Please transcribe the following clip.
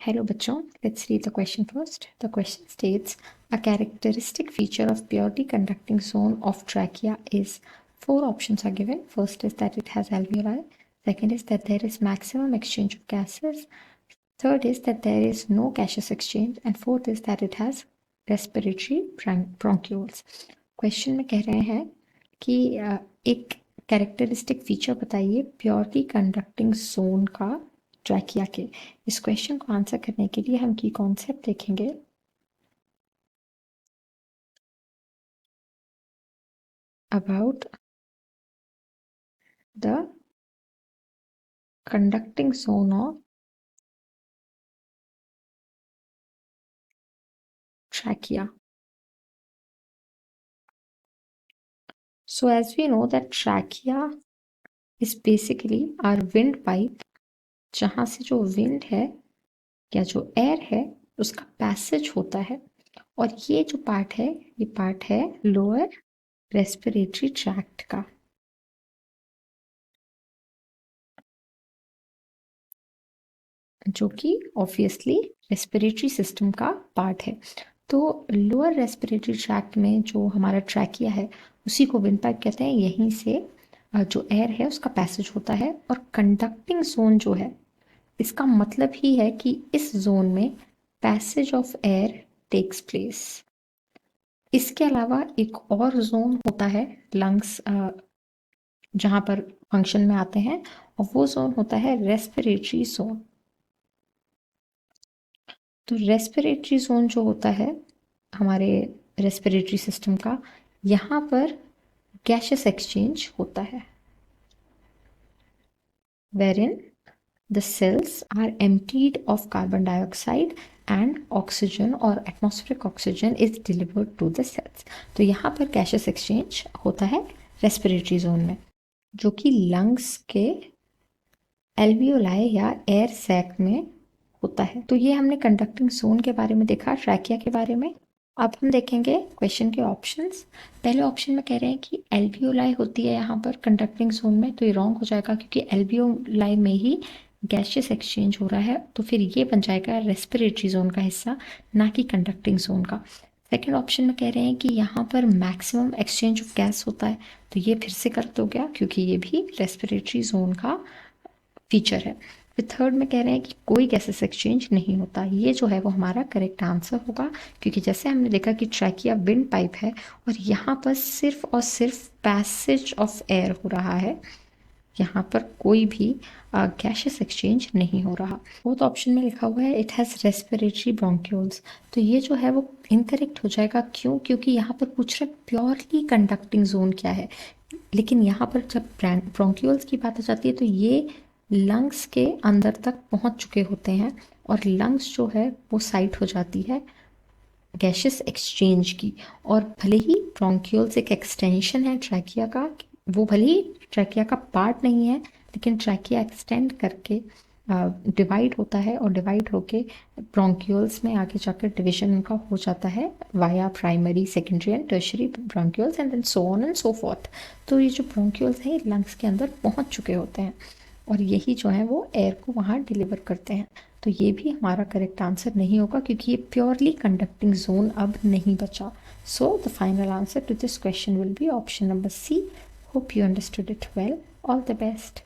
Hello बच्चों, let's read the question first. The question states, a characteristic feature of purely conducting zone of trachea is, four options are given. First is that it has alveoli. Second is that there is maximum exchange of gases. Third is that there is no gaseous exchange. And fourth is that it has respiratory bronchioles. Question में कह रहे हैं कि एक characteristic feature बताइए purely conducting zone का trachea के। इस क्वेश्चन को आंसर करने के लिए हम की कॉन्सेप्ट देखेंगे। About the conducting zone of trachea. So as we know that trachea is basically our windpipe, जहाँ से जो विंड है या जो एयर है उसका पैसेज होता है। और ये जो पार्ट है ये पार्ट है लोअर रेस्पिरेटरी ट्रैक्ट का, जो कि ऑब्वियसली रेस्पिरेटरी सिस्टम का पार्ट है। तो लोअर रेस्पिरेटरी ट्रैक्ट में जो हमारा ट्रैकिया है उसी को विंडपाइप कहते हैं। यहीं से जो एयर है उसका पैसेज होता है। और कंडक्टिंग जोन जो है इसका मतलब ही है कि इस जोन में passage of air takes place. इसके अलावा एक और जोन होता है लंग्स जहाँ पर फंक्शन में आते हैं, और वो जोन होता है रेस्पिरेटरी जोन। तो रेस्पिरेटरी जोन जो होता है हमारे रेस्पिरेटरी सिस्टम का, यहाँ पर गैसेस एक्सचेंज होता है, wherein the cells are emptied of carbon dioxide and oxygen or atmospheric oxygen is delivered to the cells. तो यहाँ पर गैसेस एक्सचेंज होता है रेस्पिरेटरी जोन में, जो कि लंग्स के एल्वियोलाई या एयर सैक में होता है। तो ये हमने कंडक्टिंग जोन के बारे में देखा, ट्रैकिया के बारे में। अब हम देखेंगे क्वेश्चन के ऑप्शंस। पहले ऑप्शन में कह रहे हैं कि एल्वियोलाई होती है यहाँ पर कंडक्टिंग जोन में, तो ये रॉन्ग हो जाएगा क्योंकि एल्वियोलाई में ही गैसेस एक्सचेंज हो रहा है। तो फिर ये बन जाएगा रेस्पिरेटरी जोन का हिस्सा, ना कि कंडक्टिंग जोन का। सेकेंड ऑप्शन में कह रहे हैं कि यहाँ पर मैक्सिमम एक्सचेंज ऑफ गैस होता है, तो ये फिर से गलत हो गया क्योंकि ये भी रेस्पिरेटरी जोन का फीचर है। फिर थर्ड में कह रहे हैं कि कोई गैसेस एक्सचेंज नहीं होता। ये जो है वो हमारा करेक्ट आंसर होगा, क्योंकि जैसे हमने देखा कि ट्रैकिया विंड पाइप है और यहाँ पर सिर्फ और सिर्फ पैसेज ऑफ एयर हो रहा है, यहाँ पर कोई भी गैसेस एक्सचेंज नहीं हो रहा। फोर्थ ऑप्शन में लिखा हुआ है इट हैज़ रेस्पिरेटरी ब्रोंक्यूल्स, तो ये जो है वो इनकरेक्ट हो जाएगा। क्यों? क्योंकि यहाँ पर पूछ रहे प्योरली कंडक्टिंग जोन क्या है, लेकिन यहाँ पर जब ब्रोंक्यूल्स की बात आ जाती है तो ये लंग्स के अंदर तक पहुंच चुके होते हैं, और लंग्स जो है वो साइट हो जाती है गैसेस एक्सचेंज की। और भले ही ब्रोंक्यूल्स एक एक्सटेंशन है ट्रैकिया का, वो भले ही ट्रैकिया का पार्ट नहीं है, लेकिन ट्रैकिया एक्सटेंड करके डिवाइड होता है, और डिवाइड होके ब्रोंक्यूल्स में आगे जाकर डिवीजन उनका हो जाता है via primary, secondary and tertiary bronchioles and then so on and so forth. तो ये जो ब्रोंक्यूल्स हैं लंग्स के अंदर पहुंच चुके होते हैं, और यही जो है वो एयर को वहाँ डिलीवर करते हैं। तो ये भी हमारा करेक्ट आंसर नहीं होगा क्योंकि ये प्योरली कंडक्टिंग जोन अब नहीं बचा। So the final answer to this question will be option number C. Hope you understood it well. All the best.